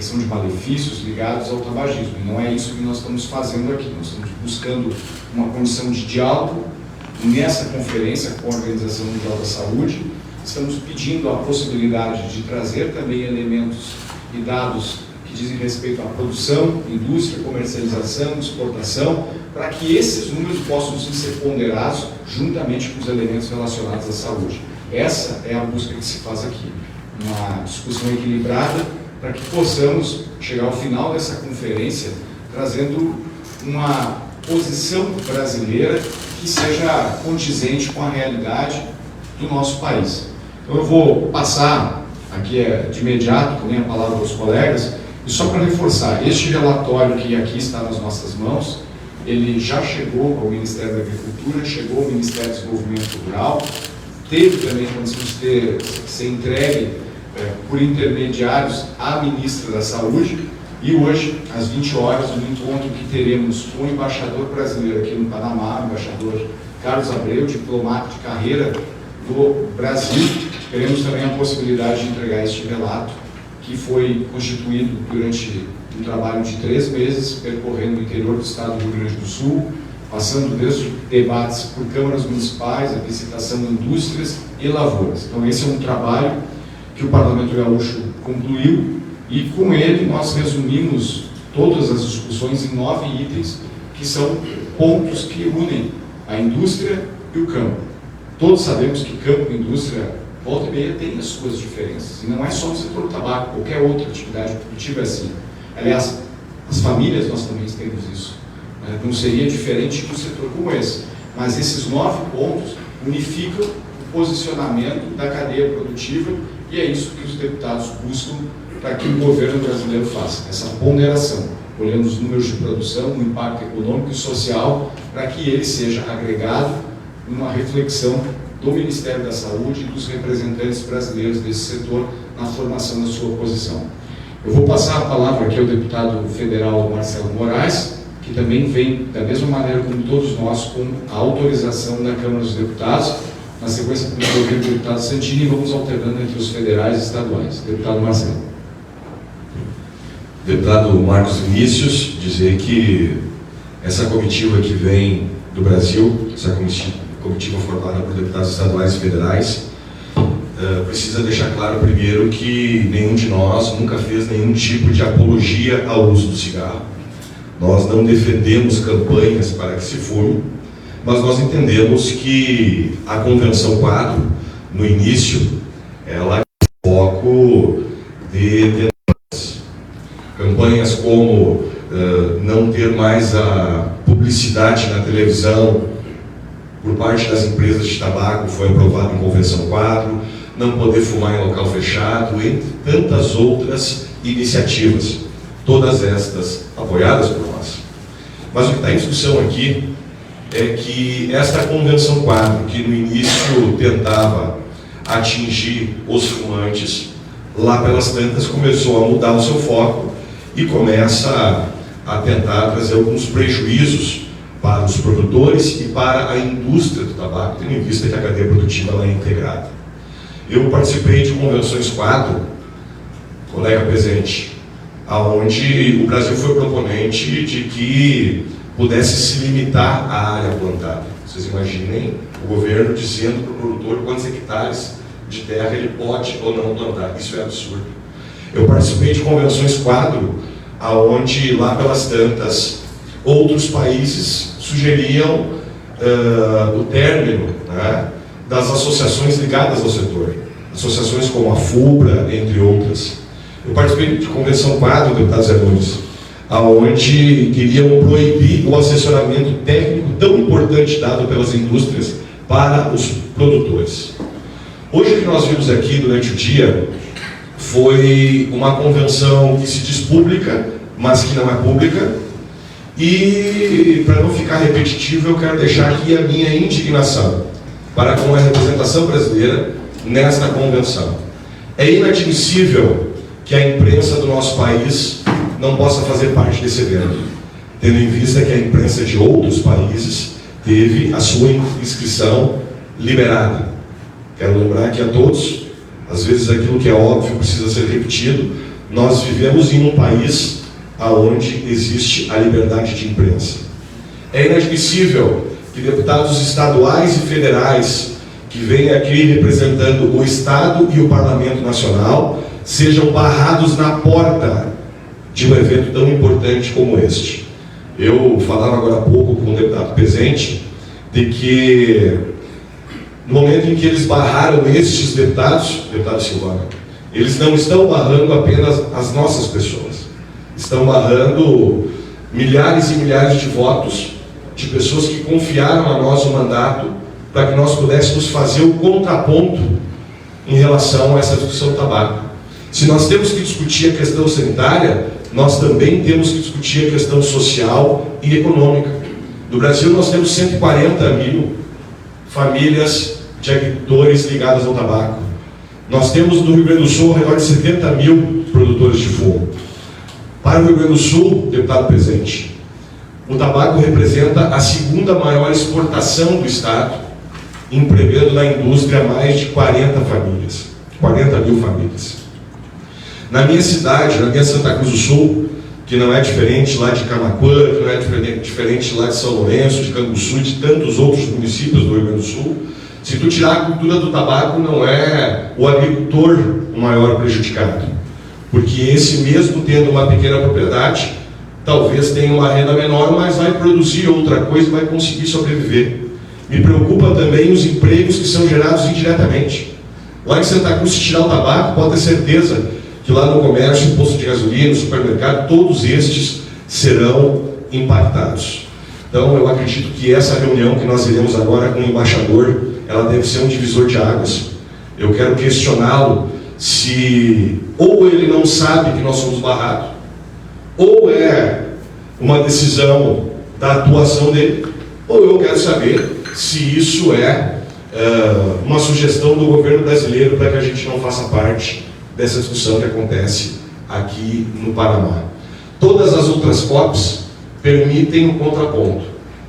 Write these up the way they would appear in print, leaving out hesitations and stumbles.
questão de malefícios ligados ao tabagismo. E não é isso que nós estamos fazendo aqui. Nós estamos buscando uma condição de diálogo nessa conferência com a Organização Mundial da Saúde. Estamos pedindo a possibilidade de trazer também elementos e dados que dizem respeito à produção, indústria, comercialização, exportação, para que esses números possam ser ponderados juntamente com os elementos relacionados à saúde. Essa é a busca que se faz aqui. Uma discussão equilibrada para que possamos chegar ao final dessa conferência trazendo uma posição brasileira que seja condizente com a realidade do nosso país. Então eu vou passar aqui de imediato também a palavra aos colegas, e só para reforçar, este relatório que aqui está nas nossas mãos, ele já chegou ao Ministério da Agricultura, chegou ao Ministério do Desenvolvimento Rural, teve também condição de ser entregue por intermediários à Ministra da Saúde, e hoje, às 20 horas, no encontro que teremos com o embaixador brasileiro aqui no Panamá, o embaixador Carlos Abreu, diplomata de carreira do Brasil, teremos também a possibilidade de entregar este relato, que foi constituído durante um trabalho de 3 meses, percorrendo o interior do estado do Rio Grande do Sul, passando desde debates por câmaras municipais, a visitação de indústrias e lavouras. Então esse é um trabalho que o Parlamento Gaúcho concluiu, e com ele nós resumimos todas as discussões em 9 itens, que são pontos que unem a indústria e o campo. Todos sabemos que campo e indústria, volta e meia, tem as suas diferenças, e não é só no setor do tabaco, qualquer outra atividade produtiva é assim. Aliás, as famílias nós também temos isso. Não seria diferente de um setor como esse. Mas esses 9 pontos unificam o posicionamento da cadeia produtiva, e é isso que os deputados buscam para que o governo brasileiro faça, essa ponderação, olhando os números de produção, o impacto econômico e social, para que ele seja agregado numa reflexão do Ministério da Saúde e dos representantes brasileiros desse setor na formação da sua posição. Eu vou passar a palavra aqui ao deputado federal Marcelo Moraes, que também vem, da mesma maneira como todos nós, com a autorização da Câmara dos Deputados. Na sequência, vamos ouvir o deputado Santini e vamos alternando entre os federais e estaduais. Deputado Marcelo. Deputado Marcos Vinícius, dizer que essa comitiva que vem do Brasil, essa comitiva formada por deputados estaduais e federais, precisa deixar claro primeiro que nenhum de nós nunca fez nenhum tipo de apologia ao uso do cigarro. Nós não defendemos campanhas para que se fume, mas nós entendemos que a Convenção Quadro, no início, ela tem foco de campanhas como não ter mais a publicidade na televisão por parte das empresas de tabaco, foi aprovado em Convenção Quadro, não poder fumar em local fechado, entre tantas outras iniciativas, todas estas apoiadas por nós. Mas o que está em discussão aqui é que esta Convenção Quadro, que no início tentava atingir os fumantes, lá pelas tantas começou a mudar o seu foco e começa a tentar trazer alguns prejuízos para os produtores e para a indústria do tabaco, tendo em vista que a cadeia produtiva ela é integrada. Eu participei de convenções quadro, colega presente, aonde o Brasil foi proponente de que pudesse se limitar à área plantada. Vocês imaginem o governo dizendo para o produtor quantos hectares de terra ele pode ou não plantar. Isso é absurdo. Eu participei de convenções quadro, aonde lá pelas tantas outros países sugeriam o término, né, das associações ligadas ao setor, associações como a FUBRA, entre outras. Eu participei de convenção quadro, deputado Zé Nunes, aonde queriam proibir o assessoramento técnico tão importante dado pelas indústrias para os produtores. Hoje o que nós vimos aqui durante o dia foi uma convenção que se diz pública, mas que não é pública, e para não ficar repetitivo eu quero deixar aqui a minha indignação para com a representação brasileira nesta convenção. É inadmissível que a imprensa do nosso país não possa fazer parte desse evento, tendo em vista que a imprensa de outros países teve a sua inscrição liberada. Quero lembrar aqui a todos, às vezes aquilo que é óbvio precisa ser repetido, nós vivemos em um país onde existe a liberdade de imprensa. É inadmissível que deputados estaduais e federais que vêm aqui representando o Estado e o Parlamento Nacional sejam barrados na porta de um evento tão importante como este. Eu falava agora há pouco com o deputado Pezente de que no momento em que eles barraram estes deputados, deputado Silvana, eles não estão barrando apenas as nossas pessoas, estão barrando milhares e milhares de votos de pessoas que confiaram a nós o mandato para que nós pudéssemos fazer o contraponto em relação a essa discussão do tabaco. Se nós temos que discutir a questão sanitária, nós também temos que discutir a questão social e econômica. No Brasil nós temos 140 mil famílias de agricultores ligadas ao tabaco. Nós temos no Rio Grande do Sul ao redor de 70 mil produtores de fumo. Para o Rio Grande do Sul, deputado presente, o tabaco representa a segunda maior exportação do Estado, empregando na indústria mais de 40 mil famílias. Na minha cidade, na minha Santa Cruz do Sul, que não é diferente lá de Camaquã, que não é diferente lá de São Lourenço, de Canguçu e de tantos outros municípios do Rio Grande do Sul, se tu tirar a cultura do tabaco, não é o agricultor o maior prejudicado, porque esse mesmo tendo uma pequena propriedade, talvez tenha uma renda menor, mas vai produzir outra coisa e vai conseguir sobreviver. Me preocupa também os empregos que são gerados indiretamente. Lá em Santa Cruz, se tirar o tabaco, pode ter certeza que lá no comércio, no posto de gasolina, no supermercado, todos estes serão impactados. Então, eu acredito que essa reunião que nós iremos agora com o embaixador, ela deve ser um divisor de águas. Eu quero questioná-lo se ou ele não sabe que nós somos barrados, ou é uma decisão da atuação dele, ou eu quero saber se isso é uma sugestão do governo brasileiro para que a gente não faça parte dessa discussão que acontece aqui no Paraná. Todas as outras COPs permitem um contraponto.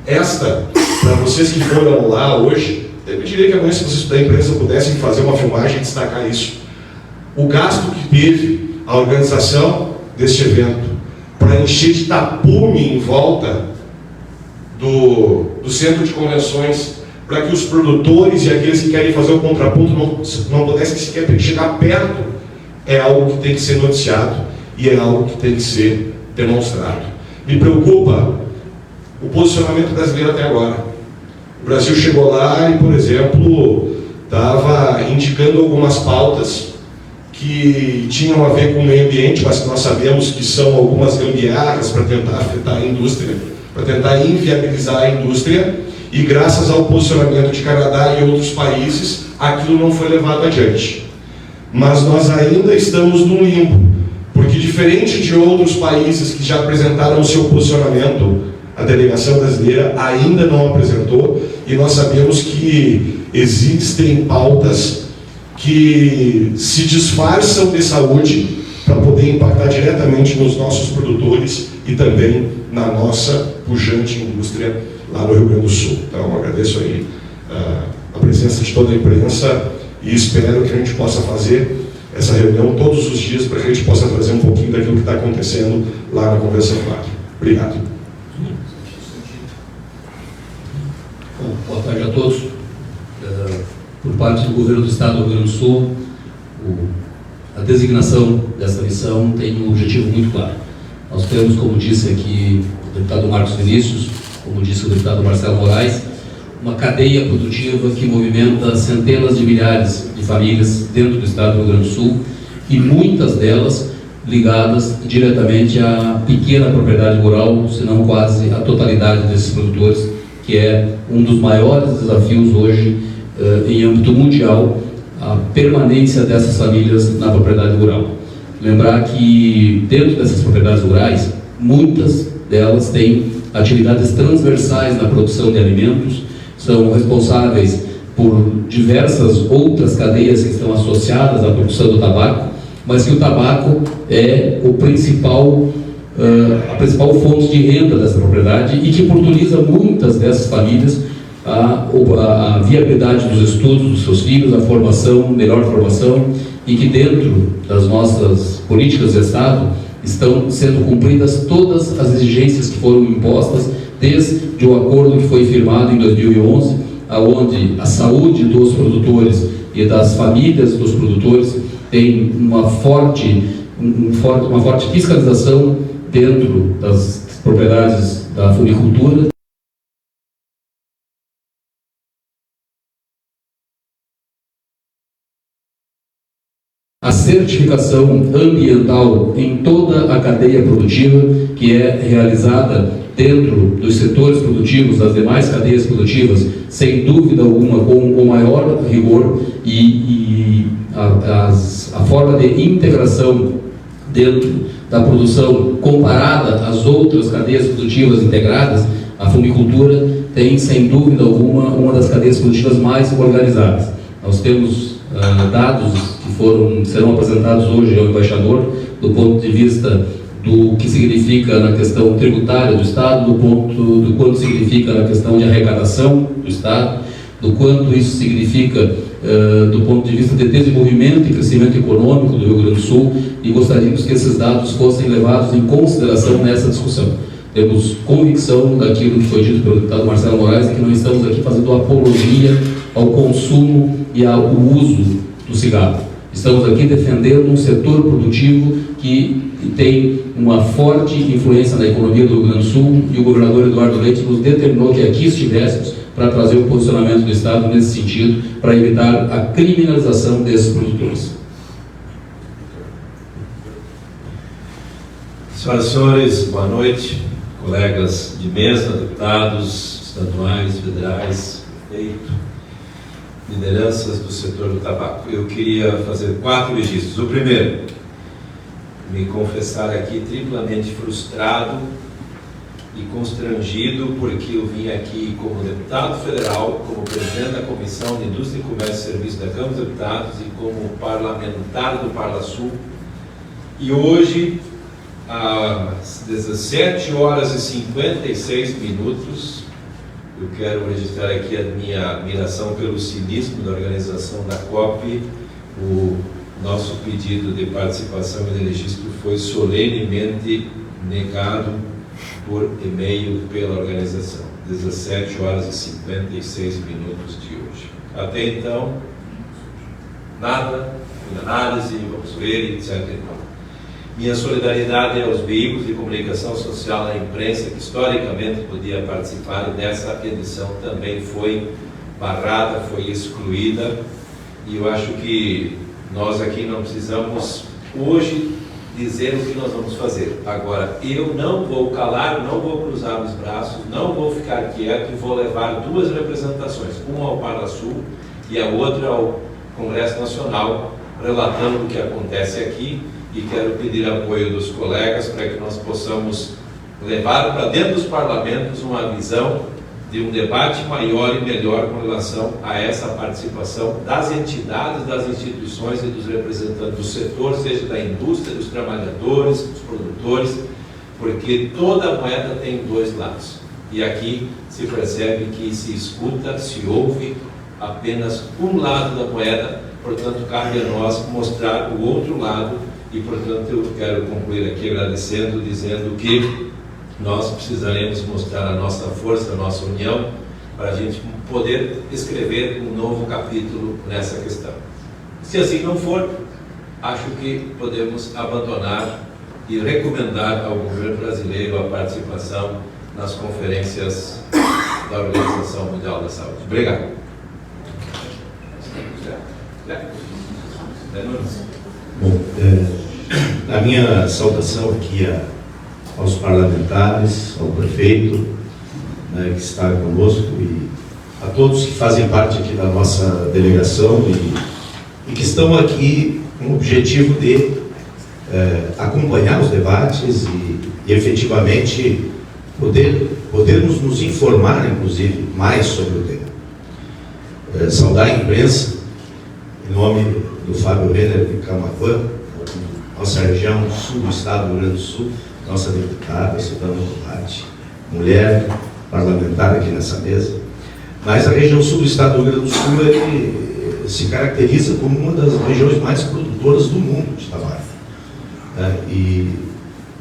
Esta, para vocês que foram lá hoje, eu diria que amanhã, se vocês da imprensa pudessem fazer uma filmagem e destacar isso. O gasto que teve a organização deste evento para encher de tapume em volta do centro de convenções, para que os produtores e aqueles que querem fazer o contraponto não pudessem sequer chegar perto, é algo que tem que ser noticiado e é algo que tem que ser demonstrado. Me preocupa o posicionamento brasileiro até agora. O Brasil chegou lá e, por exemplo, estava indicando algumas pautas que tinham a ver com o meio ambiente, mas que nós sabemos que são algumas gambiarras para tentar afetar a indústria, para tentar inviabilizar a indústria, e graças ao posicionamento de Canadá e outros países, aquilo não foi levado adiante. Mas nós ainda estamos num limbo, porque diferente de outros países que já apresentaram o seu posicionamento, a delegação brasileira ainda não apresentou, e nós sabemos que existem pautas que se disfarçam de saúde para poder impactar diretamente nos nossos produtores e também na nossa pujante indústria lá no Rio Grande do Sul. Então, agradeço aí a presença de toda a imprensa e espero que a gente possa fazer essa reunião todos os dias para que a gente possa trazer um pouquinho daquilo que está acontecendo lá na Convenção 4. Obrigado. Bom, boa tarde a todos. Por parte do Governo do Estado do Rio Grande do Sul, a designação dessa missão tem um objetivo muito claro. Nós temos, como disse aqui o deputado Marcos Vinícius, como disse o deputado Marcelo Moraes, uma cadeia produtiva que movimenta centenas de milhares de famílias dentro do Estado do Rio Grande do Sul, e muitas delas ligadas diretamente à pequena propriedade rural, se não quase a totalidade desses produtores, que é um dos maiores desafios hoje em âmbito mundial, a permanência dessas famílias na propriedade rural. Lembrar que dentro dessas propriedades rurais, muitas delas têm atividades transversais na produção de alimentos, são responsáveis por diversas outras cadeias que estão associadas à produção do tabaco, mas que o tabaco é a principal fonte de renda dessa propriedade e que oportuniza muitas dessas famílias a viabilidade dos estudos dos seus filhos, a formação, melhor formação, e que dentro das nossas políticas de Estado estão sendo cumpridas todas as exigências que foram impostas desde o acordo que foi firmado em 2011, aonde a saúde dos produtores e das famílias dos produtores tem uma forte fiscalização dentro das propriedades da funicultura. A certificação ambiental em toda a cadeia produtiva, que é realizada dentro dos setores produtivos, das demais cadeias produtivas, sem dúvida alguma, com o maior rigor, e a forma de integração dentro da produção comparada às outras cadeias produtivas integradas, a funicultura tem, sem dúvida alguma, uma das cadeias produtivas mais organizadas. Nós temos dados que serão apresentados hoje ao embaixador, do ponto de vista do que significa na questão tributária do Estado, do quanto significa na questão de arrecadação do Estado, do quanto isso significa do ponto de vista de desenvolvimento e crescimento econômico do Rio Grande do Sul, e gostaríamos que esses dados fossem levados em consideração nessa discussão. Temos convicção daquilo que foi dito pelo deputado Marcelo Moraes, e que não estamos aqui fazendo apologia ao consumo e ao uso do cigarro. Estamos aqui defendendo um setor produtivo que tem uma forte influência na economia do Rio Grande do Sul, e o governador Eduardo Leite nos determinou que aqui estivéssemos para trazer o posicionamento do Estado nesse sentido, para evitar a criminalização desses produtores. Senhoras e senhores, boa noite, colegas de mesa, deputados estaduais, federais, prefeito, lideranças do setor do tabaco. Eu queria fazer 4 registros. O primeiro, me confessar aqui triplamente frustrado e constrangido, porque eu vim aqui como deputado federal, como presidente da Comissão de Indústria, Comércio e Serviços da Câmara dos Deputados e como parlamentar do Parlasul, e hoje, às 17h56, eu quero registrar aqui a minha admiração pelo cinismo da organização da COP. O nosso pedido de participação e de registro foi solenemente negado por e-mail pela organização. 17h56 de hoje. Até então, nada, análise, vamos ver, etc. Minha solidariedade aos veículos de comunicação social, à imprensa, que historicamente podia participar, e dessa edição também foi barrada, foi excluída. E eu acho que nós aqui não precisamos hoje dizer o que nós vamos fazer. Agora, eu não vou calar, não vou cruzar os braços, não vou ficar quieto, e vou levar 2 representações, uma ao Parlasul e a outra ao Congresso Nacional, relatando o que acontece aqui, e quero pedir apoio dos colegas para que nós possamos levar para dentro dos parlamentos uma visão de um debate maior e melhor com relação a essa participação das entidades, das instituições e dos representantes do setor, seja da indústria, dos trabalhadores, dos produtores, porque toda moeda tem 2 lados. E aqui se percebe que se escuta, se ouve apenas um lado da moeda, portanto cabe a nós mostrar o outro lado. E, portanto, eu quero concluir aqui agradecendo, dizendo que nós precisaremos mostrar a nossa força, a nossa união, para a gente poder escrever um novo capítulo nessa questão. Se assim não for, acho que podemos abandonar e recomendar ao governo brasileiro a participação nas conferências da Organização Mundial da Saúde. Obrigado. Bom, a minha saudação aqui aos parlamentares, ao prefeito, né, que está conosco, e a todos que fazem parte aqui da nossa delegação e que estão aqui com o objetivo de acompanhar os debates e efetivamente podermos nos informar, inclusive, mais sobre o tema. Saudar a imprensa, em nome do Fábio Renner de Camaquã, nossa região sul do estado do Rio Grande do Sul, nossa deputada, Silvana Rovati, mulher parlamentar aqui nessa mesa. Mas a região sul do estado do Rio Grande do Sul ele se caracteriza como uma das regiões mais produtoras do mundo de tabaco. E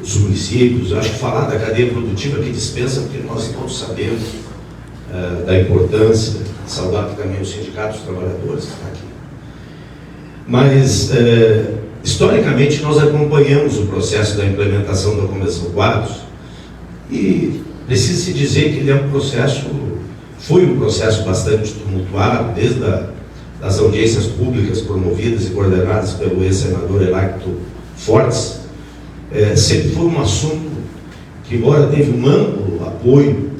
os municípios, acho que falar da cadeia produtiva aqui dispensa, porque nós todos sabemos da importância, saudar também o Sindicato dos Trabalhadores que está aqui. Mas, historicamente, nós acompanhamos o processo da implementação da Convenção Quadros e precisa-se dizer que ele é foi um processo bastante tumultuado, desde das audiências públicas promovidas e coordenadas pelo ex-senador Heráclito Fortes. Sempre foi um assunto que, embora teve um amplo apoio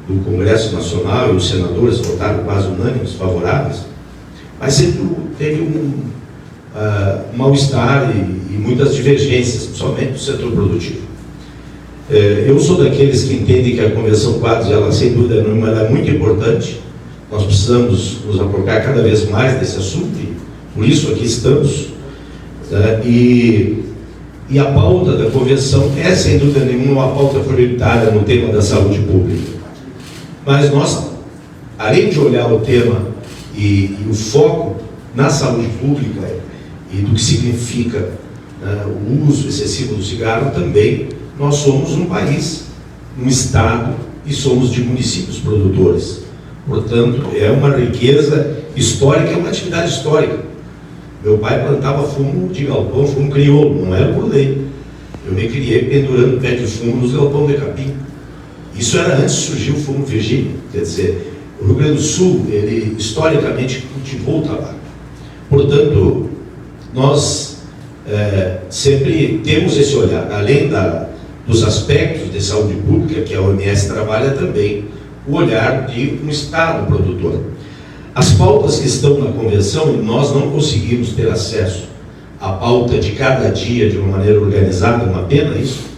do Congresso Nacional e os senadores votaram quase unânimes favoráveis, mas sempre teve um mal-estar e muitas divergências, principalmente do setor produtivo. Eu sou daqueles que entendem que a Convenção Quadros, ela, sem dúvida nenhuma, ela é muito importante. Nós precisamos nos apropriar cada vez mais desse assunto e por isso aqui estamos. E a pauta da Convenção é, sem dúvida nenhuma, uma pauta prioritária no tema da saúde pública. Mas nós, além de olhar o tema e o foco na saúde pública e do que significa o uso excessivo do cigarro, também nós somos um país, um estado, e somos de municípios produtores. Portanto, é uma riqueza histórica, é uma atividade histórica. Meu pai plantava fumo de galpão, fumo crioulo, não era por lei. Eu me criei pendurando pé de fumo nos galpão de capim. Isso era antes de surgir o fumo virgíneo. Quer dizer, o Rio Grande do Sul, ele historicamente cultivou o tabaco. Portanto, nós sempre temos esse olhar, além dos aspectos de saúde pública que a OMS trabalha também, o olhar de um Estado produtor. As pautas que estão na Convenção, nós não conseguimos ter acesso à pauta de cada dia de uma maneira organizada, uma pena isso.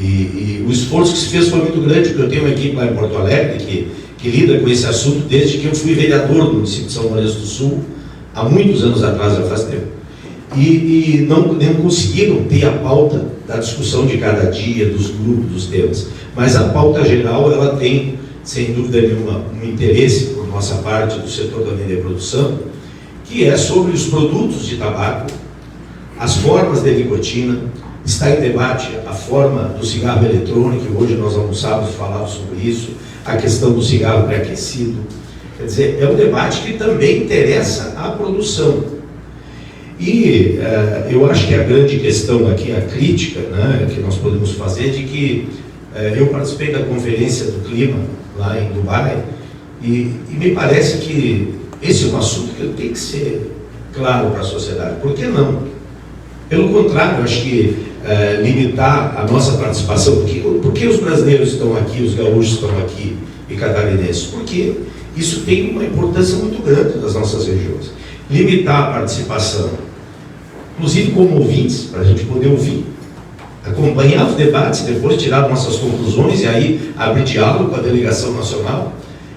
E o esforço que se fez foi muito grande, porque eu tenho uma equipe lá em Porto Alegre que lida com esse assunto desde que eu fui vereador do município de São Lourenço do Sul, há muitos anos atrás, já faz tempo. E não conseguiram ter a pauta da discussão de cada dia, dos grupos, dos temas. Mas a pauta geral, ela tem, sem dúvida nenhuma, um interesse por nossa parte do setor da venda e produção, que é sobre os produtos de tabaco, as formas de nicotina. Está em debate a forma do cigarro eletrônico, hoje nós almoçávamos falando sobre isso, a questão do cigarro pré-aquecido. Quer dizer, é um debate que também interessa à produção. E eu acho que a grande questão aqui, a crítica, né, que nós podemos fazer, de que eu participei da Conferência do Clima, lá em Dubai, e me parece que esse é um assunto que tem que ser claro para a sociedade. Por que não? Pelo contrário, eu acho que limitar a nossa participação, por que os brasileiros estão aqui, os gaúchos estão aqui e catarinenses? Porque isso tem uma importância muito grande nas nossas regiões. Limitar a participação, inclusive como ouvintes, para a gente poder ouvir, acompanhar os debates, depois tirar nossas conclusões e aí abrir diálogo com a delegação nacional,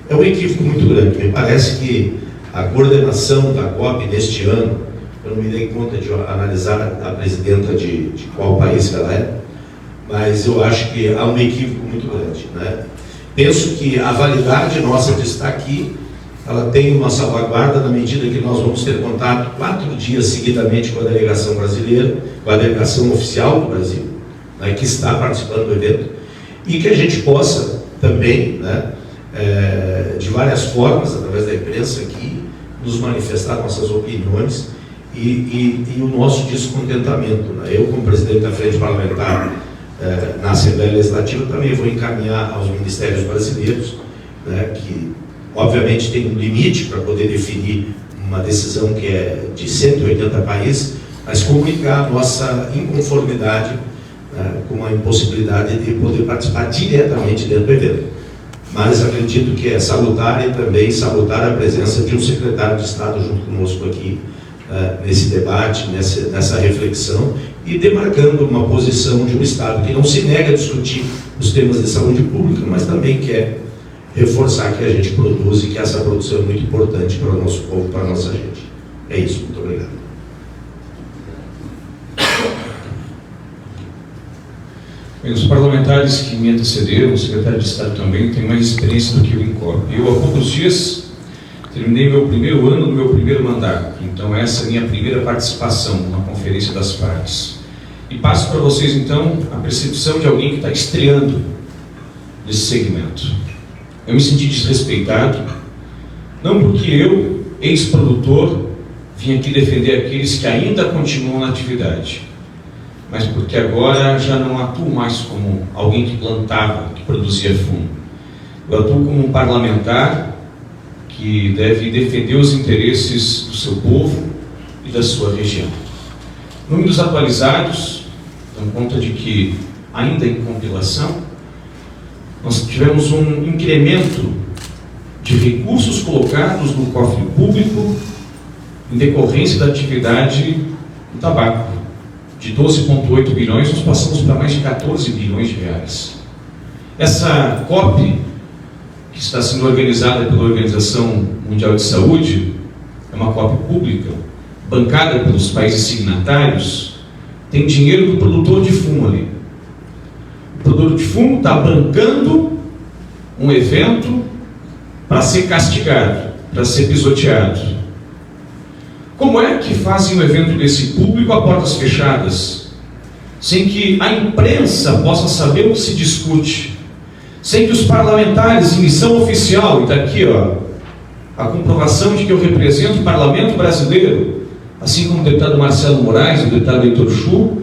é um equívoco muito grande. Me parece que a coordenação da COP neste ano, eu não me dei conta de analisar a presidenta de qual país ela é, mas eu acho que há um equívoco muito grande, né? Penso que a validade nossa de estar aqui, ela tem uma salvaguarda na medida que nós vamos ter contato 4 dias seguidamente com a delegação brasileira, com a delegação oficial do Brasil, né, que está participando do evento, e que a gente possa também, né, de várias formas, através da imprensa aqui, nos manifestar nossas opiniões e o nosso descontentamento, né? Eu, como presidente da Frente Parlamentar na Assembleia Legislativa, também vou encaminhar aos ministérios brasileiros, né, que obviamente tem um limite para poder definir uma decisão que é de 180 países, mas comunicar a nossa inconformidade com a impossibilidade de poder participar diretamente dentro do evento. Mas acredito que é salutar e também salutar a presença de um secretário de Estado junto conosco aqui, nesse debate, nessa reflexão, e demarcando uma posição de um Estado que não se nega a discutir os temas de saúde pública, mas também quer reforçar que a gente produz e que essa produção é muito importante para o nosso povo, para a nossa gente. É isso, muito obrigado. Bem, os parlamentares que me antecederam, o secretário de Estado também, têm mais experiência do que o INCOP. Eu, há poucos dias, terminei meu primeiro ano do meu primeiro mandato. Então, essa é a minha primeira participação numa conferência das partes. E passo para vocês, então, a percepção de alguém que está estreando nesse segmento. Eu me senti desrespeitado, não porque eu, ex-produtor, vim aqui defender aqueles que ainda continuam na atividade, mas porque agora já não atuo mais como alguém que plantava, que produzia fumo. Eu atuo como um parlamentar que deve defender os interesses do seu povo e da sua região. Números atualizados dão conta de que, ainda em compilação, nós tivemos um incremento de recursos colocados no cofre público em decorrência da atividade do tabaco. De 12,8 bilhões, nós passamos para mais de 14 bilhões de reais. Essa COP, que está sendo organizada pela Organização Mundial de Saúde, é uma COP pública, bancada pelos países signatários, tem dinheiro do produtor de fumo ali. O produtor de fumo está bancando um evento para ser castigado, para ser pisoteado. Como é que fazem um evento desse público a portas fechadas, sem que a imprensa possa saber o que se discute, sem que os parlamentares em missão oficial, e está aqui a comprovação de que eu represento o parlamento brasileiro, assim como o deputado Marcelo Moraes, o deputado Heitor Chu,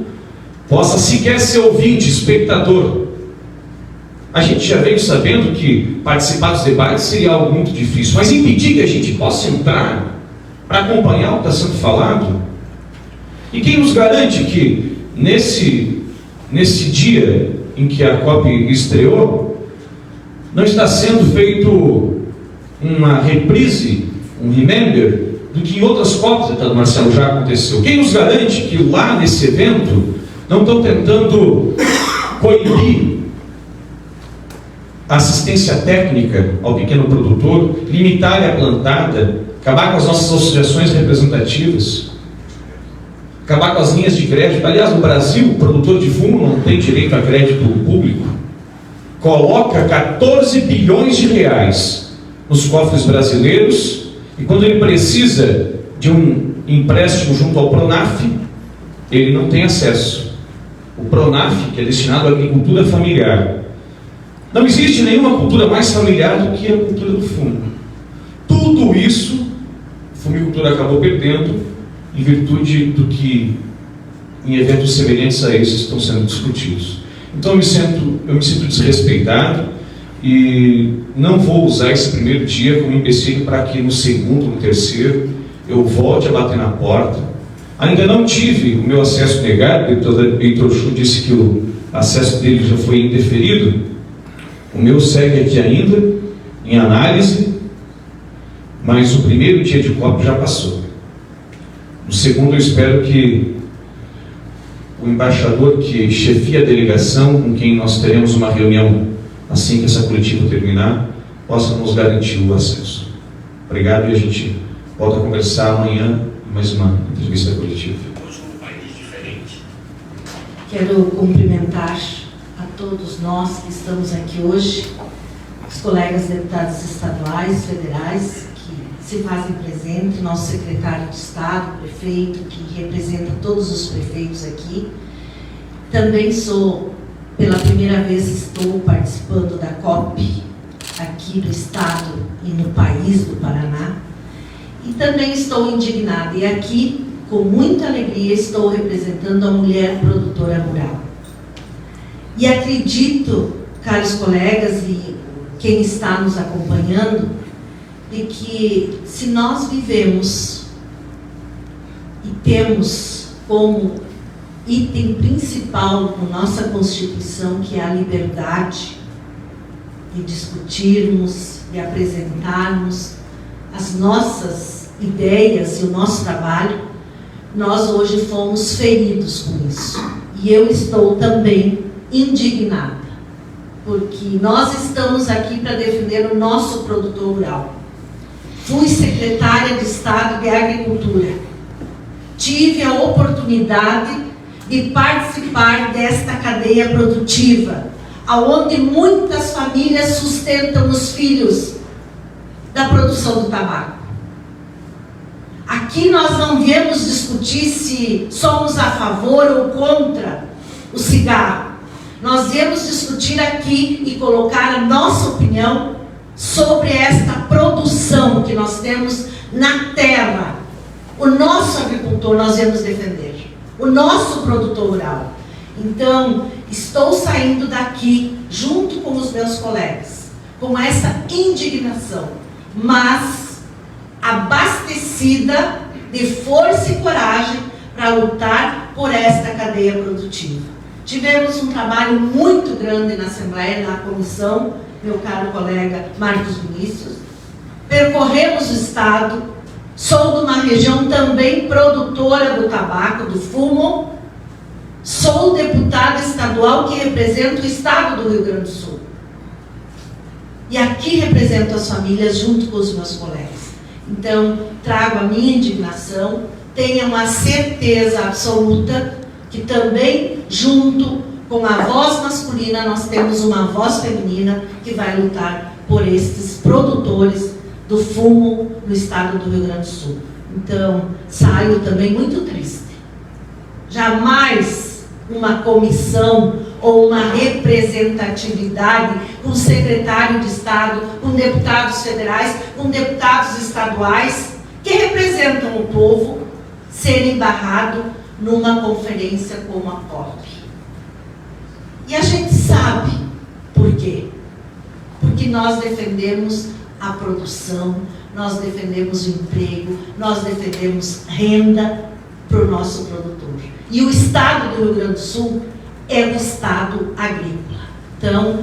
possa sequer ser ouvinte, espectador. A gente já veio sabendo que participar dos debates seria algo muito difícil, mas impedir que a gente possa entrar para acompanhar o que está sendo falado. E quem nos garante que nesse dia em que a COP estreou, não está sendo feito uma reprise, um remember do que em outras COPs, deputado Marcelo, já aconteceu? Quem nos garante que lá nesse evento não estão tentando coibir a assistência técnica ao pequeno produtor, limitar a plantada, acabar com as nossas associações representativas, acabar com as linhas de crédito? Aliás, no Brasil, o produtor de fumo não tem direito a crédito público. Coloca 14 bilhões de reais nos cofres brasileiros e quando ele precisa de um empréstimo junto ao Pronaf, ele não tem acesso. O Pronaf, que é destinado à agricultura familiar. Não existe nenhuma cultura mais familiar do que a cultura do fumo. Tudo isso a fumicultura acabou perdendo em virtude do que em eventos semelhantes a esses estão sendo discutidos. Então eu me sinto desrespeitado e não vou usar esse primeiro dia como empecilho para que no segundo, no terceiro, eu volte a bater na porta. Ainda não tive o meu acesso negado, o deputado Heitor Chu disse que o acesso dele já foi indeferido. O meu segue aqui ainda, em análise, mas o primeiro dia de COP já passou. No segundo, eu espero que o embaixador que chefia a delegação, com quem nós teremos uma reunião assim que essa coletiva terminar, possa nos garantir o acesso. Obrigado, e a gente volta a conversar amanhã em mais uma entrevista coletiva. Quero cumprimentar a todos nós que estamos aqui hoje, os colegas deputados estaduais, federais, que se fazem presente, nosso secretário de Estado, prefeito, que representa todos os prefeitos aqui. Também pela primeira vez estou participando da COP aqui do Estado e no país do Paraná. E também estou indignada, e aqui, com muita alegria, estou representando a mulher produtora rural. E acredito, caros colegas e quem está nos acompanhando, de que se nós vivemos e temos como item principal na nossa Constituição, que é a liberdade de discutirmos, de apresentarmos as nossas ideias e o nosso trabalho, nós hoje fomos feridos com isso. E eu estou também indignada, porque nós estamos aqui para defender o nosso produtor rural. Fui secretária de Estado de Agricultura. Tive a oportunidade de participar desta cadeia cadeia produtiva, aonde muitas famílias sustentam os filhos da produção do tabaco. Aqui nós não viemos discutir se somos a favor ou contra o cigarro. Nós viemos discutir aqui e colocar a nossa opinião sobre esta produção que nós temos na terra. O nosso agricultor nós viemos defender, o nosso produtor rural. Então, estou saindo daqui, junto com os meus colegas, com essa indignação, mas abastecida de força e coragem para lutar por esta cadeia produtiva. Tivemos um trabalho muito grande na Assembleia, na comissão, meu caro colega Marcos Vinícius. Percorremos o Estado, sou de uma região também produtora do tabaco, do fumo, sou deputada estadual que representa o Estado do Rio Grande do Sul. E aqui represento as famílias junto com os meus colegas. Então, trago a minha indignação, tenham a certeza absoluta que também, junto com a voz masculina, nós temos uma voz feminina que vai lutar por estes produtores do fumo no estado do Rio Grande do Sul. Então, saio também muito triste. Jamais uma comissão ou uma representatividade com secretário de Estado, com deputados federais, com deputados estaduais, que representam o povo, serem barrados numa conferência como a COP. E a gente sabe por quê. Porque nós defendemos a produção, nós defendemos o emprego, nós defendemos renda para o nosso produtor. E o estado do Rio Grande do Sul é um estado agrícola. Então,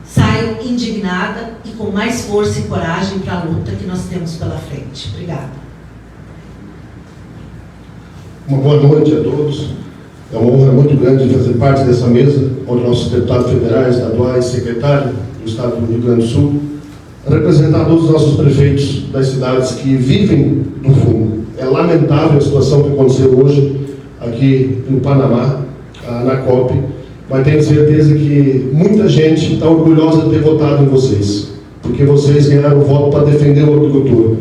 saio indignada e com mais força e coragem para a luta que nós temos pela frente. Obrigada. Uma boa noite a todos. É uma honra muito grande fazer parte dessa mesa, onde nossos deputados federais, estaduais, secretários do estado do Rio Grande do Sul, representar todos os nossos prefeitos das cidades que vivem do fumo. É lamentável a situação que aconteceu hoje aqui no Panamá, na COP, mas tenho certeza que muita gente está orgulhosa de ter votado em vocês, porque vocês ganharam o voto para defender o agricultor.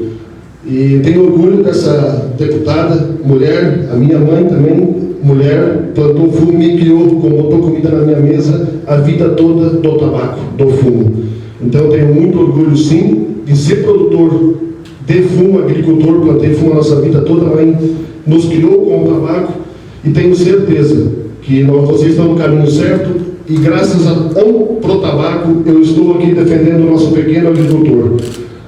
E tenho orgulho dessa deputada, mulher, a minha mãe também, mulher, plantou fumo, me criou, botou comida na minha mesa a vida toda do tabaco, do fumo. Então tenho muito orgulho sim de ser produtor de fumo, agricultor, plantei fumo a nossa vida toda, a mãe nos criou com o tabaco e tenho certeza que vocês estão no caminho certo e graças ao pro tabaco eu estou aqui defendendo o nosso pequeno agricultor.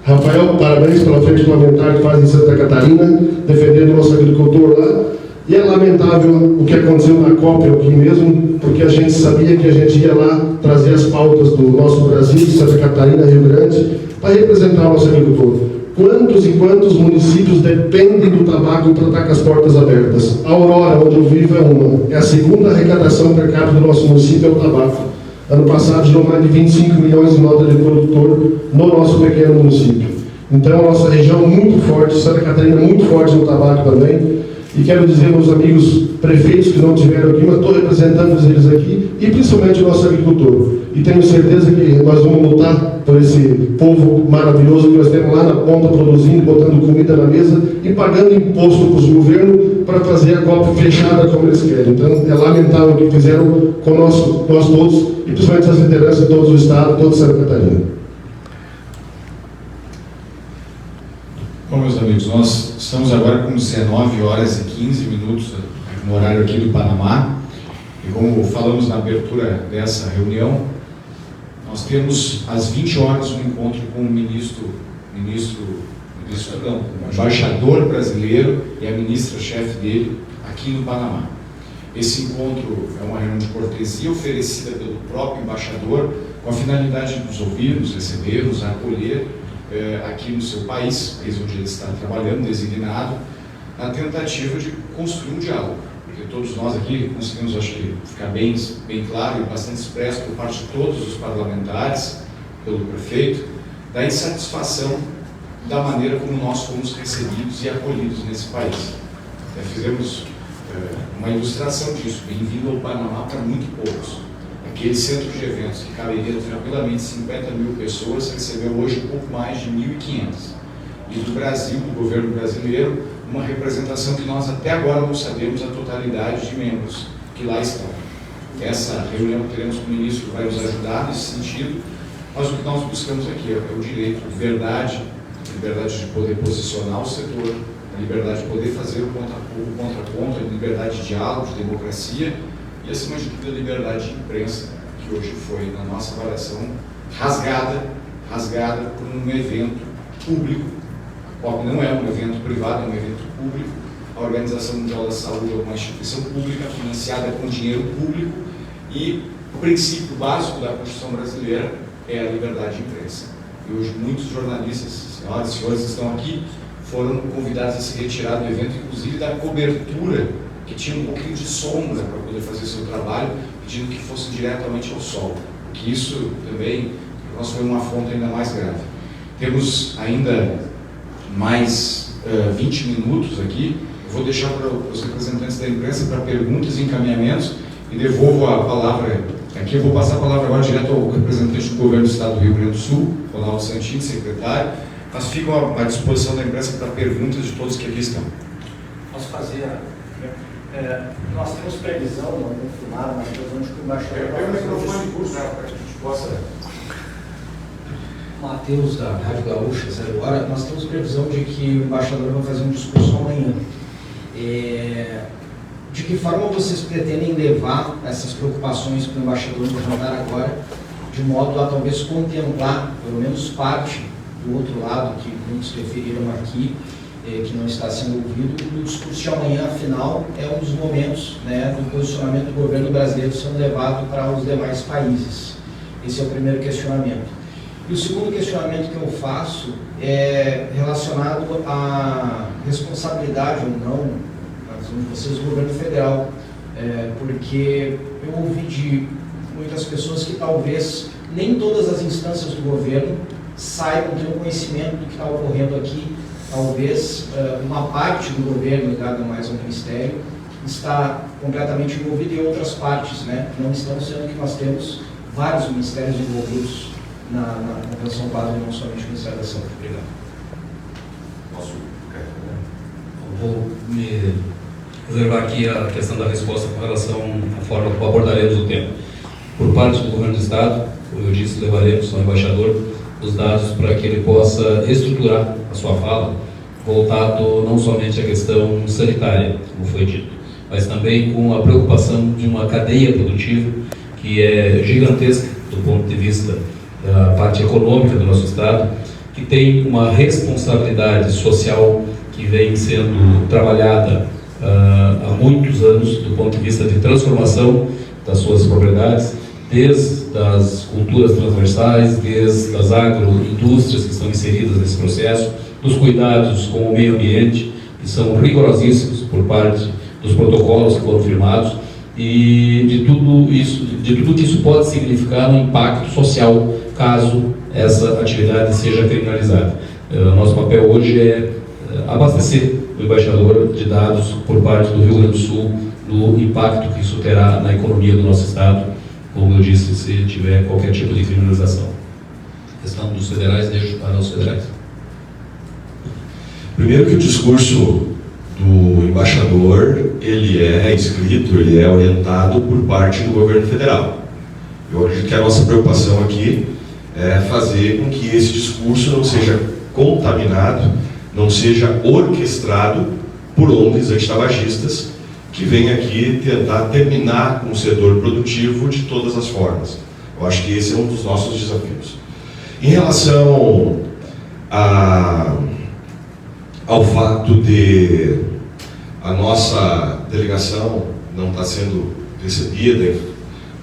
Rafael, parabéns pela frente parlamentar que faz em Santa Catarina, defendendo o nosso agricultor lá. E é lamentável o que aconteceu na COP aqui mesmo, porque a gente sabia que a gente ia lá trazer as pautas do nosso Brasil, Santa Catarina, Rio Grande, para representar o nosso agricultor. Quantos e quantos municípios dependem do tabaco para estar com as portas abertas? A Aurora, onde eu vivo, é uma. É a segunda arrecadação per capita do nosso município, é o tabaco. Ano passado gerou mais de 25 milhões de notas de produtor no nosso pequeno município. Então, a nossa região é muito forte, Santa Catarina é muito forte no tabaco também. E quero dizer aos amigos prefeitos que não estiveram aqui, mas estou representando eles aqui, e principalmente o nosso agricultor. E tenho certeza que nós vamos lutar por esse povo maravilhoso que nós temos lá na ponta produzindo, botando comida na mesa e pagando imposto para os governos para fazer a COP fechada como eles querem. Então é lamentável o que fizeram com nós todos, e principalmente as lideranças de todos os estados, toda Santa Catarina. Bom, meus amigos, nós estamos agora com 19 horas e 15 minutos no horário aqui do Panamá, e como falamos na abertura dessa reunião, nós temos às 20 horas um encontro com o embaixador brasileiro e a ministra-chefe dele aqui no Panamá. Esse encontro é uma reunião de cortesia oferecida pelo próprio embaixador com a finalidade de nos ouvir, nos receber, nos acolher aqui no seu país onde ele está trabalhando, designado, na tentativa de construir um diálogo. Porque todos nós aqui conseguimos, acho que, ficar bem claro e bastante expresso por parte de todos os parlamentares, pelo prefeito, da insatisfação da maneira como nós fomos recebidos e acolhidos nesse país. Fizemos uma ilustração disso, bem-vindo ao Panamá para muito poucos. Aquele centro de eventos que caberia tranquilamente 50 mil pessoas recebeu hoje um pouco mais de 1.500. E do Brasil, do governo brasileiro, uma representação que nós até agora não sabemos a totalidade de membros que lá estão. Essa reunião que teremos com o ministro vai nos ajudar nesse sentido, mas o que nós buscamos aqui é o direito, liberdade de poder posicionar o setor, a liberdade de poder fazer o contraponto, a liberdade de diálogo, de democracia e, acima de tudo, a liberdade de imprensa, que hoje foi, na nossa avaliação, rasgada por um evento público, não é um evento privado, é um evento público. A Organização Mundial da Saúde é uma instituição pública, financiada com dinheiro público, e o princípio básico da Constituição brasileira é a liberdade de imprensa. E hoje muitos jornalistas, senhoras e senhores que estão aqui, foram convidados a se retirar do evento, inclusive da cobertura, que tinha um pouquinho de sombra para poder fazer seu trabalho, pedindo que fosse diretamente ao sol. Que isso também, para nós, foi uma afronta ainda mais grave. Temos ainda mais 20 minutos aqui. Eu vou deixar para os representantes da imprensa para perguntas e encaminhamentos e devolvo a palavra. Aqui eu vou passar a palavra agora direto ao representante do Governo do Estado do Rio Grande do Sul, Ronaldo Santini, secretário, mas fico à disposição da imprensa para perguntas de todos que aqui estão. Posso fazer? Nós temos previsão, não confirmado, mas previsão de que o embaixador... Pega o microfone, curso, para que a gente possa... Matheus, da Rádio Gaúcha, 0 Hora, nós temos previsão de que o embaixador vai fazer um discurso amanhã. De que forma vocês pretendem levar essas preocupações para o embaixador no jantar agora, de modo a talvez contemplar, pelo menos parte do outro lado, que muitos referiram aqui, que não está sendo ouvido? O discurso de amanhã, afinal, é um dos momentos, né, do posicionamento do governo brasileiro sendo levado para os demais países. Esse é o primeiro questionamento. E o segundo questionamento que eu faço é relacionado à responsabilidade ou não, na visão de vocês, do governo federal, porque eu ouvi de muitas pessoas que talvez nem todas as instâncias do governo saibam, tenham conhecimento do que está ocorrendo aqui. Talvez uma parte do governo ligada mais ao Ministério está completamente envolvida em outras partes, né? Não estamos sendo que nós temos vários ministérios envolvidos na Convenção Quadro, não somente o Ministério da Saúde. Obrigado. Vou me reservar aqui a questão da resposta com relação à forma como abordaremos o tema. Por parte do Governo do Estado, como eu disse, levaremos ao embaixador os dados para que ele possa estruturar a sua fala, voltado não somente à questão sanitária, como foi dito, mas também com a preocupação de uma cadeia produtiva que é gigantesca do ponto de vista da parte econômica do nosso Estado, que tem uma responsabilidade social que vem sendo trabalhada há muitos anos do ponto de vista de transformação das suas propriedades, desde as culturas transversais, desde as agroindústrias que estão inseridas nesse processo, dos cuidados com o meio ambiente, que são rigorosíssimos por parte dos protocolos que foram firmados, e de tudo que isso pode significar no impacto social, caso essa atividade seja criminalizada. Nosso papel hoje é abastecer o embaixador de dados por parte do Rio Grande do Sul do impacto que isso terá na economia do nosso Estado, como eu disse, se tiver qualquer tipo de criminalização. A questão dos federais, deixo para os federais. Primeiro que o discurso do embaixador, ele é escrito, ele é orientado por parte do governo federal. Eu acredito que a nossa preocupação aqui é fazer com que esse discurso não seja contaminado, não seja orquestrado por ONGs antitabagistas que vêm aqui tentar terminar com o setor produtivo de todas as formas. Eu acho que esse é um dos nossos desafios. Em relação ao fato de a nossa delegação não estar sendo recebida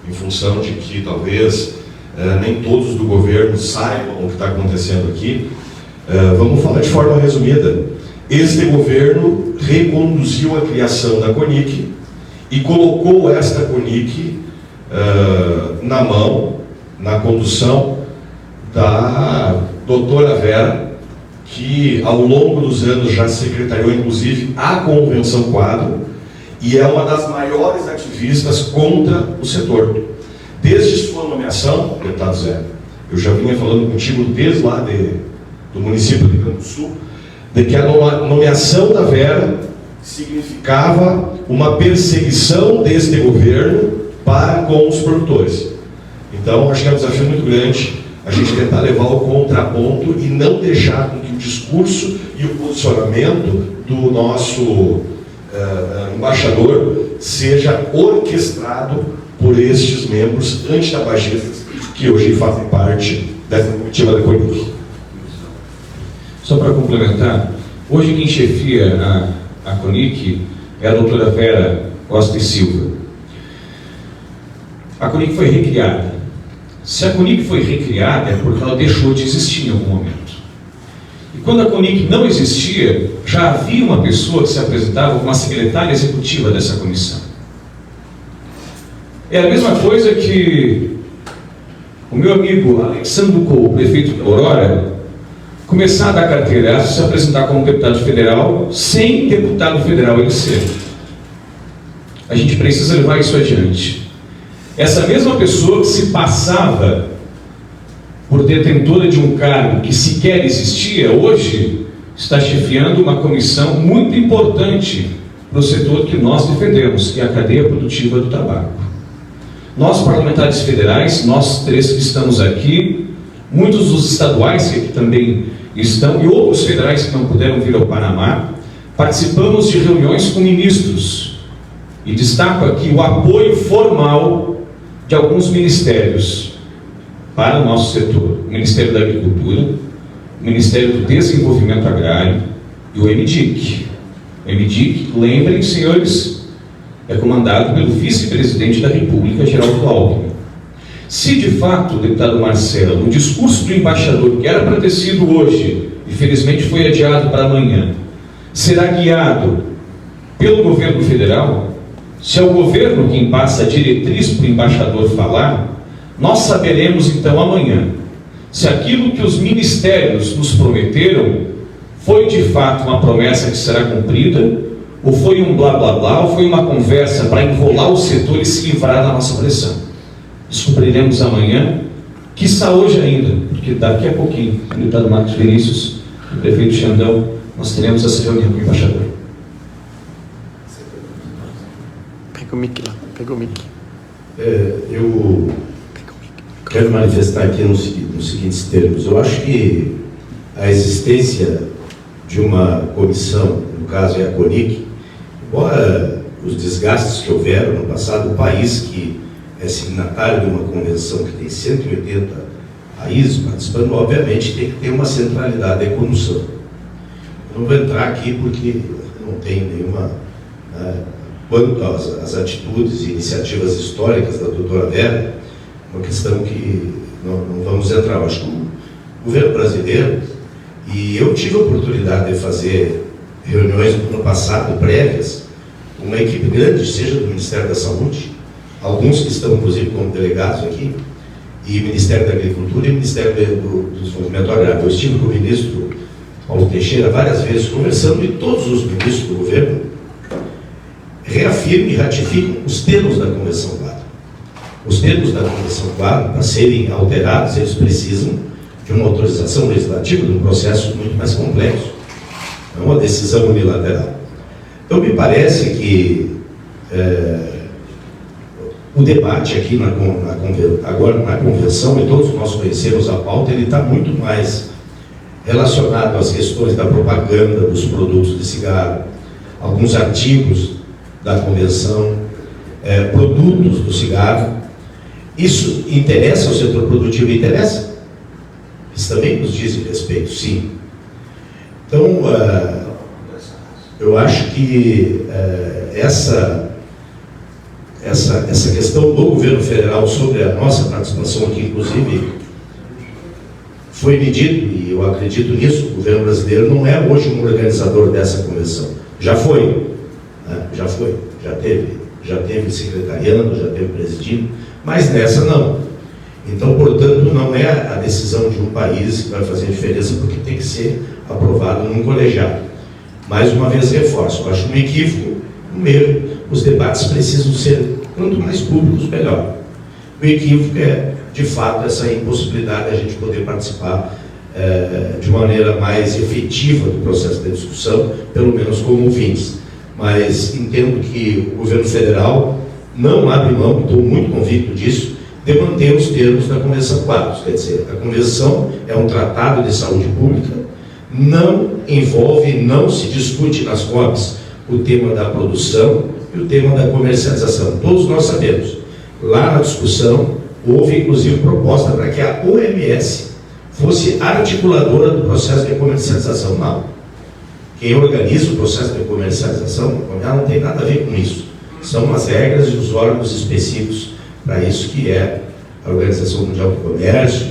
em função de que talvez nem todos do governo saibam o que está acontecendo aqui, vamos falar de forma resumida. Este governo reconduziu a criação da CONIC e colocou esta CONIC na mão, na condução da doutora Vera, que ao longo dos anos já secretariou inclusive a Convenção Quadro e é uma das maiores ativistas contra o setor. desde sua nomeação, deputado Zé, eu já vinha falando contigo desde lá do município do Rio Grande do Sul, de que a nomeação da Vera significava uma perseguição deste governo para com os produtores. Então, acho que é um desafio muito grande a gente tentar levar o contraponto e não deixar com que o discurso e o posicionamento do nosso embaixador seja orquestrado por estes membros antitabagistas que hoje fazem parte dessa comitiva da CONIC. Só para complementar, hoje quem chefia a CONIC é a doutora Vera Costa e Silva. A CONIC foi recriada. Se a CONIC foi recriada é porque ela deixou de existir em algum momento. E quando a CONIC não existia, já havia uma pessoa que se apresentava como a secretária executiva dessa comissão. É a mesma coisa que o meu amigo Alexandre Ducou, prefeito de Aurora, começar a dar carteiraço, se apresentar como deputado federal, sem deputado federal ele ser. A gente precisa levar isso adiante. Essa mesma pessoa que se passava por detentora de um cargo que sequer existia, hoje está chefiando uma comissão muito importante para o setor que nós defendemos, que é a cadeia produtiva do tabaco. Nós, parlamentares federais, nós três que estamos aqui, muitos dos estaduais que aqui também estão, e outros federais que não puderam vir ao Panamá, participamos de reuniões com ministros. E destaco aqui o apoio formal de alguns ministérios para o nosso setor. O Ministério da Agricultura, o Ministério do Desenvolvimento Agrário e o MDIC. O MDIC, lembrem, senhores, é comandado pelo vice-presidente da República, Geraldo Alckmin. Se de fato, deputado Marcelo, o discurso do embaixador, que era para ter sido hoje, infelizmente foi adiado para amanhã, será guiado pelo governo federal, se é o governo quem passa a diretriz para o embaixador falar, nós saberemos então amanhã se aquilo que os ministérios nos prometeram foi de fato uma promessa que será cumprida, ou foi um blá blá blá, ou foi uma conversa para enrolar o setor e se livrar da nossa pressão. Descobriremos amanhã, quiçá hoje ainda, porque daqui a pouquinho, o deputado Marcos Vinícius, o prefeito Xandão, nós teremos essa reunião com o embaixador. Pega o mic lá, pega o mic. Eu quero manifestar aqui nos seguintes termos. Eu acho que a existência de uma comissão, no caso é a CONIC, embora os desgastes que houveram no passado, o país que é signatário de uma convenção que tem 180 países participando, obviamente tem que ter uma centralidade da condução. Eu não vou entrar aqui porque não tenho nenhuma... quanto às atitudes e iniciativas históricas da doutora Vera, uma questão que não vamos entrar. Eu acho que o governo brasileiro, e eu tive a oportunidade de fazer reuniões no ano passado, prévias, com uma equipe grande, seja do Ministério da Saúde, alguns que estão, inclusive, como delegados aqui, e Ministério da Agricultura e Ministério do Desenvolvimento Agrário. Eu estive com o ministro Paulo Teixeira várias vezes, conversando, e todos os ministros do governo reafirmam e ratificam os termos da Convenção Quadro. Os termos da Convenção Quadro, para serem alterados, eles precisam de uma autorização legislativa, de um processo muito mais complexo. Não é uma decisão unilateral. Então, me parece que o debate aqui agora na convenção, e todos nós conhecemos a pauta, ele está muito mais relacionado às questões da propaganda dos produtos de cigarro, alguns artigos da convenção, produtos do cigarro. Isso interessa ao setor produtivo? Interessa? Eles também nos dizem respeito, sim. Então, eu acho que essa questão do governo federal sobre a nossa participação aqui, inclusive, foi medido, e eu acredito nisso. O governo brasileiro não é hoje um organizador dessa convenção. Já foi, né? Já teve secretariando, já teve presidindo, mas nessa não. Então, portanto, não é a decisão de um país que vai fazer a diferença, porque tem que ser aprovado num colegiado. Mais uma vez, reforço, eu acho um equívoco, um erro. Os debates precisam ser, quanto mais públicos, melhor. O equívoco é, de fato, essa impossibilidade de a gente poder participar de maneira mais efetiva do processo de discussão, pelo menos como ouvintes. Mas entendo que o governo federal não abre mão, estou muito convicto disso, de manter os termos da Convenção Quadros. Quer dizer, a Convenção é um tratado de saúde pública, não envolve, não se discute nas COPs o tema da produção e o tema da comercialização. Todos nós sabemos. Lá na discussão, houve inclusive proposta para que a OMS fosse articuladora do processo de comercialização. Não. Quem organiza o processo de comercialização não tem nada a ver com isso. São as regras e os órgãos específicos para isso, que é a Organização Mundial do Comércio,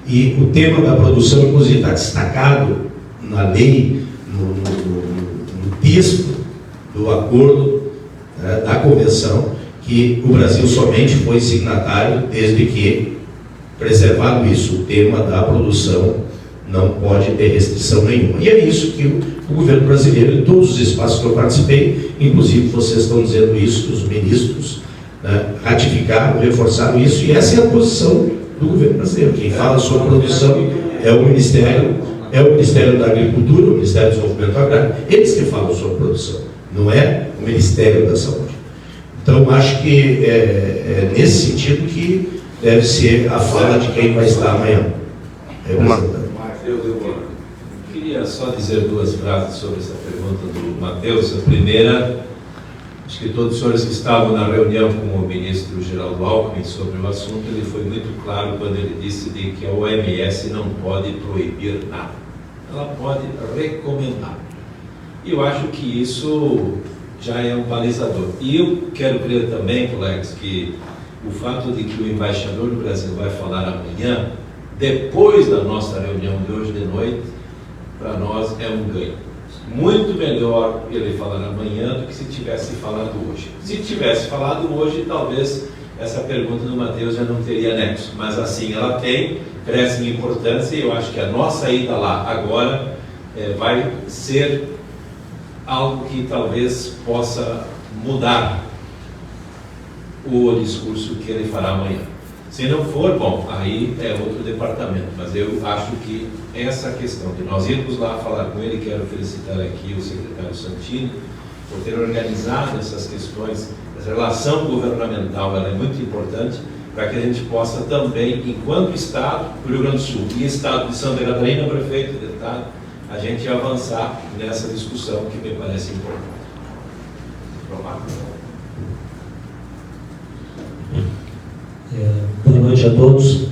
e o tema da produção, inclusive, está destacado na lei, no texto do acordo da Convenção, que o Brasil somente foi signatário desde que, preservado isso, o tema da produção não pode ter restrição nenhuma. E é isso que o governo brasileiro, em todos os espaços que eu participei, inclusive vocês estão dizendo isso, os ministros ratificaram, reforçaram isso, e essa é a posição do governo brasileiro. Quem fala sobre produção é o Ministério da Agricultura, o Ministério do Desenvolvimento Agrário, eles que falam sobre produção, não é o Ministério da Saúde. Então, acho que é nesse sentido que deve ser a fala de quem vai estar amanhã. Eu queria só dizer duas frases sobre essa pergunta do Matheus. A primeira, acho que todos os senhores que estavam na reunião com o ministro Geraldo Alckmin sobre o assunto, ele foi muito claro quando ele disse de que a OMS não pode proibir nada. Ela pode recomendar. E eu acho que isso já é um balizador. E eu quero crer também, colegas, que o fato de que o embaixador do Brasil vai falar amanhã, depois da nossa reunião de hoje de noite, para nós é um ganho. Muito melhor ele falar amanhã do que se tivesse falado hoje. Se tivesse falado hoje, talvez essa pergunta do Matheus já não teria nexo, mas assim ela tem, cresce em importância, e eu acho que a nossa ida lá agora vai ser algo que talvez possa mudar o discurso que ele fará amanhã. Se não for, bom, aí é outro departamento, mas eu acho que essa questão de nós irmos lá falar com ele, quero felicitar aqui o secretário Santini por ter organizado essas questões. Essa relação governamental, ela é muito importante para que a gente possa também, enquanto Estado do Rio Grande do Sul e Estado de Santa Catarina, prefeito de Estado, a gente avançar nessa discussão que me parece importante. Boa noite a todos.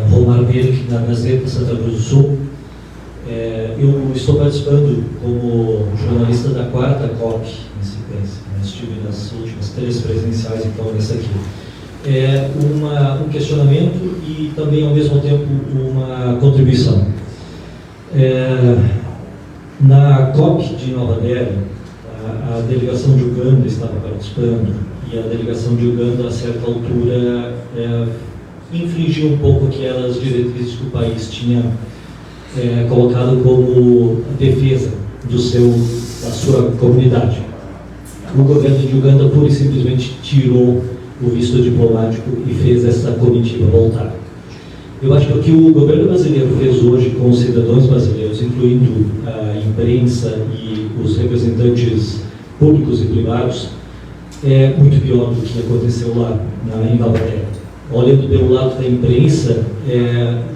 Romar Berg, da Gazeta Santa Cruz do Sul. Eu estou participando como jornalista da 4ª COP em sequência. Estive nas últimas 3 presenciais, então nessa aqui. Um questionamento e também, ao mesmo tempo, uma contribuição. Na COP de Nova Delhi, a delegação de Uganda estava participando, e a delegação de Uganda, a certa altura, infringiu um pouco aquelas diretrizes que o país tinha colocado como defesa da sua comunidade. O governo de Uganda pura e simplesmente tirou o visto diplomático e fez essa comitiva voltar. Eu acho que o que o governo brasileiro fez hoje com os cidadãos brasileiros, incluindo a imprensa e os representantes públicos e privados, é muito pior do que aconteceu lá em Nova Delhi. Olhando pelo lado da imprensa,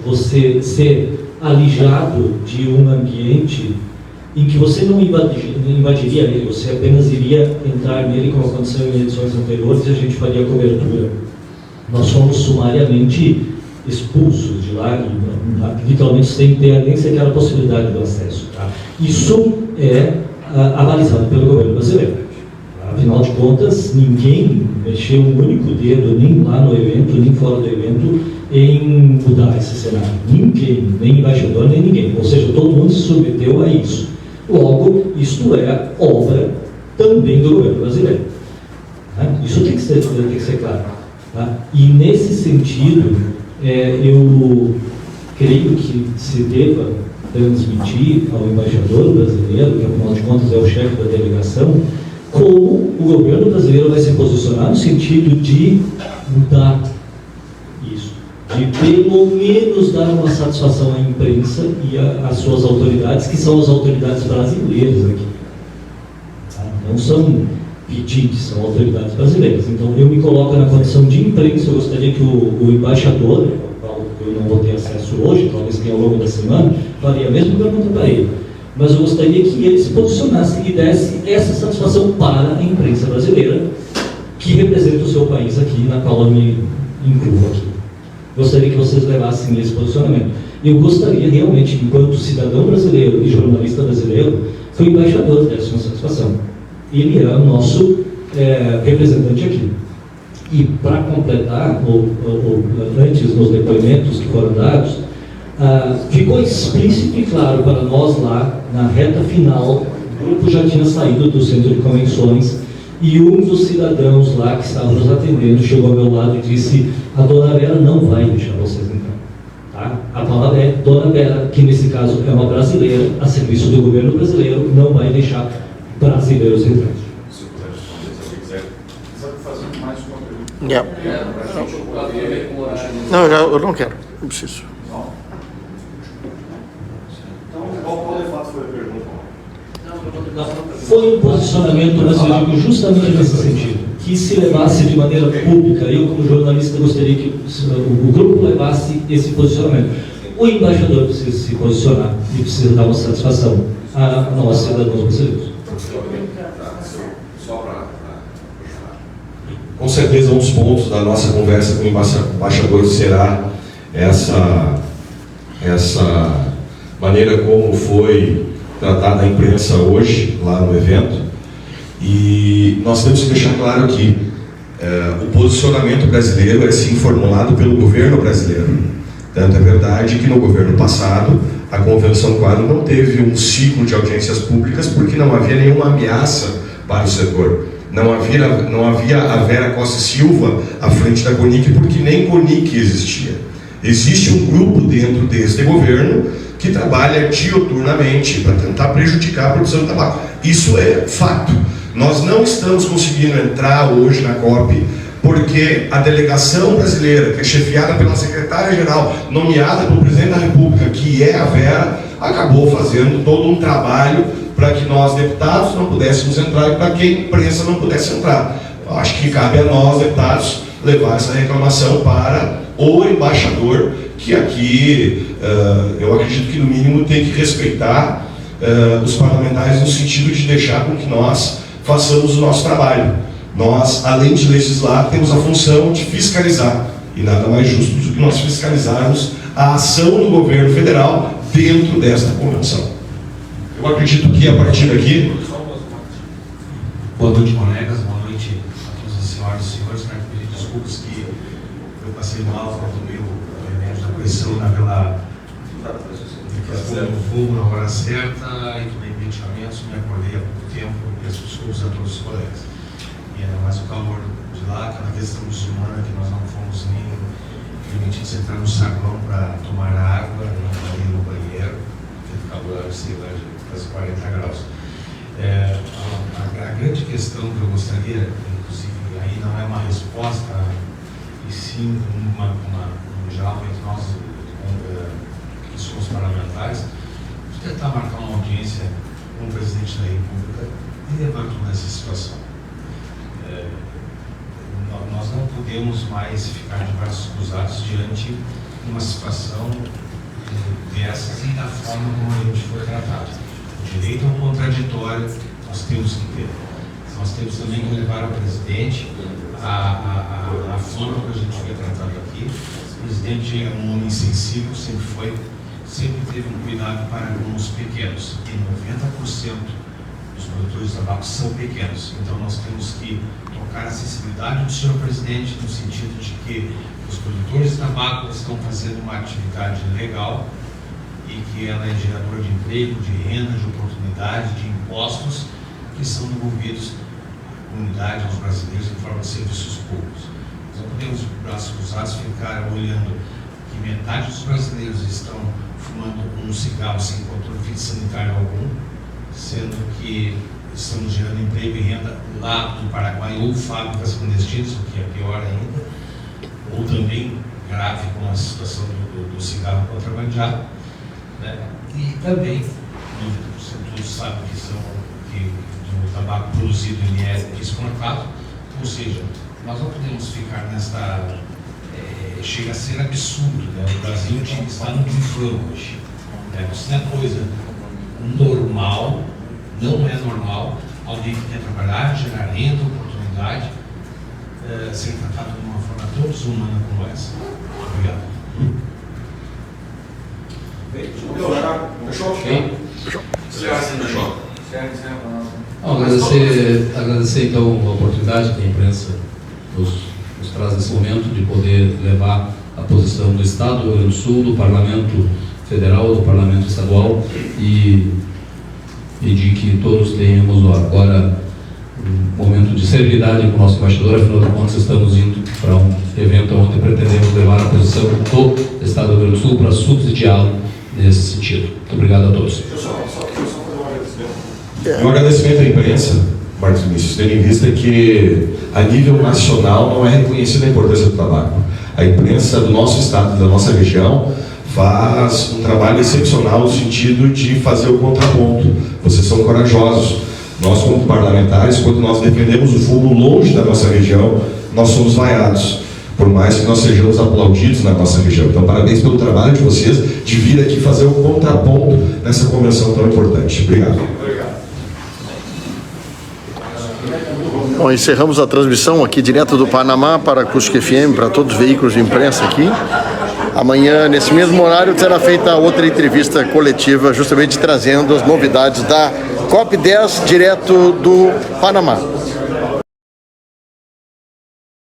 você ser alijado de um ambiente em que você não invadiria ele, você apenas iria entrar nele como aconteceu em eleições anteriores, e a gente faria cobertura. Nós fomos sumariamente expulsos de lá, literalmente sem ter nem sequer a possibilidade do acesso. Tá? Isso é avalizado pelo governo brasileiro. Afinal de contas, ninguém mexeu um único dedo, nem lá no evento, nem fora do evento, em mudar esse cenário. Ninguém, nem embaixador, nem ninguém. Ou seja, todo mundo se submeteu a isso. Logo, isto é obra também do governo brasileiro. Tá? Isso tem que ser claro. Tá? E nesse sentido, eu creio que se deva transmitir ao embaixador brasileiro, que afinal de contas é o chefe da delegação, como o governo brasileiro vai se posicionar no sentido de mudar isso, de pelo menos dar uma satisfação à imprensa e às suas autoridades, que são as autoridades brasileiras aqui. Tá? Não são pedintes, são autoridades brasileiras. Então eu me coloco na condição de imprensa. Eu gostaria que o embaixador, ao qual eu não vou ter acesso hoje, talvez que ao longo da semana, faria a mesma pergunta para ele. Mas eu gostaria que ele se posicionasse e desse essa satisfação para a imprensa brasileira, que representa o seu país aqui, na qual eu me incluo aqui. Gostaria que vocês levassem esse posicionamento. Eu gostaria realmente, enquanto cidadão brasileiro e jornalista brasileiro, que o embaixador desse uma satisfação. Ele é o nosso representante aqui. E para completar, antes nos depoimentos que foram dados, ficou explícito e claro para nós lá, na reta final, o grupo já tinha saído do centro de convenções e um dos cidadãos lá que estava nos atendendo chegou ao meu lado e disse: a dona Vera não vai deixar vocês entrar. Tá? A palavra é dona Vera, que nesse caso é uma brasileira, a serviço do governo brasileiro, não vai deixar brasileiros entrar. Se puder responder, se quiser. Sabe fazer mais uma pergunta? Yeah. Não, eu não quero, não preciso. Então, qual de fato foi a pergunta? Foi um posicionamento brasileiro justamente nesse sentido, que se levasse de maneira pública. Eu, como jornalista, gostaria que o grupo levasse esse posicionamento. O embaixador precisa se posicionar e precisa dar uma satisfação a nós, cidadãos brasileiros. Com certeza, um dos pontos da nossa conversa com o embaixador será essa maneira como foi tratada a imprensa hoje, lá no evento. E nós temos que deixar claro que o posicionamento brasileiro é sim formulado pelo governo brasileiro. Tanto é verdade que no governo passado, a Convenção Quadro não teve um ciclo de audiências públicas porque não havia nenhuma ameaça para o setor. Não havia a Vera Costa Silva à frente da CONIC, porque nem CONIC existia. Existe um grupo dentro deste governo que trabalha diuturnamente para tentar prejudicar a produção de tabaco. Isso é fato. Nós não estamos conseguindo entrar hoje na COP porque a delegação brasileira, que é chefiada pela secretária-geral, nomeada pelo presidente da República, que é a Vera, acabou fazendo todo um trabalho para que nós, deputados, não pudéssemos entrar e para que a imprensa não pudesse entrar. Eu acho que cabe a nós, deputados, levar essa reclamação para o embaixador, que aqui, eu acredito que no mínimo tem que respeitar os parlamentares no sentido de deixar com que nós façamos o nosso trabalho. Nós, além de legislar, temos a função de fiscalizar. E nada mais justo do que nós fiscalizarmos a ação do governo federal dentro desta convenção. Eu acredito que a partir daqui... Boa noite, colegas. Boa noite a todas as senhoras e senhores. Quero pedir desculpas que eu passei mal, tomei o remédio da pressão naquela questão do fogo na hora certa e tomei medicamentos, me acordei há pouco tempo. Peço desculpas a todos os colegas. E ainda mais o calor de lá, aquela questão muçulmana que nós não fomos nem permitidos entrar no saguão para tomar água, não ir no banheiro, aquele calor, sei lá, de quase 40 graus. A grande questão que eu gostaria, inclusive, aí não é uma resposta, e sim um diálogo entre nós, que somos parlamentares, de tentar marcar uma audiência com o presidente da República e levar toda essa situação. Nós não podemos mais ficar de braços cruzados diante de uma situação dessas e da forma como a gente foi tratado. O direito ao contraditório nós temos que ter. Nós temos também que levar ao presidente a forma que a gente foi tratado aqui. O presidente é um homem sensível, sempre teve um cuidado para com os pequenos. E 90% dos produtores de tabaco são pequenos. Então nós temos que tocar a sensibilidade do senhor presidente no sentido de que os produtores de tabaco estão fazendo uma atividade legal e que ela é geradora de emprego, de renda, de oportunidade, de impostos que são devolvidos à comunidade, aos brasileiros, em forma de serviços públicos. Nós não podemos, de braços cruzados, ficar olhando que metade dos brasileiros estão fumando um cigarro sem controle fitossanitário algum, sendo que estamos gerando emprego e renda lá do Paraguai, ou fábricas clandestinas, o que é pior ainda, ou também grave com a situação do cigarro contrabandeado, né? E também, todos sabem que do tabaco produzido em IES exportado, ou seja, nós não podemos ficar nesta... chega a ser absurdo, né? O Brasil está no divã hoje. Isso não é coisa normal, não é normal alguém que quer trabalhar, gerar renda, oportunidade, ser tratado de uma forma tão desumana como essa. Obrigado. Agradecer então a oportunidade que a imprensa nos traz nesse momento de poder levar a posição do Estado do Rio Grande do Sul, do Parlamento Federal, do Parlamento Estadual e de que todos tenhamos agora um momento de serenidade com o nosso embaixador. Afinal de contas, estamos indo para um evento onde pretendemos levar a posição do Estado do Rio Grande do Sul para subsidiá-lo nesse sentido. Muito obrigado a todos. Um agradecimento à imprensa, Marcos Vinícius, tendo em vista que a nível nacional não é reconhecida a importância do tabaco. A imprensa do nosso estado, da nossa região, faz um trabalho excepcional no sentido de fazer o contraponto. Vocês são corajosos. Nós, como parlamentares, quando nós defendemos o fumo longe da nossa região, nós somos vaiados, por mais que nós sejamos aplaudidos na nossa região. Então, parabéns pelo trabalho de vocês, de vir aqui fazer o contraponto nessa convenção tão importante. Obrigado. Bom, encerramos a transmissão aqui direto do Panamá para a Acústica FM, para todos os veículos de imprensa aqui. Amanhã, nesse mesmo horário, será feita outra entrevista coletiva, justamente trazendo as novidades da COP10 direto do Panamá.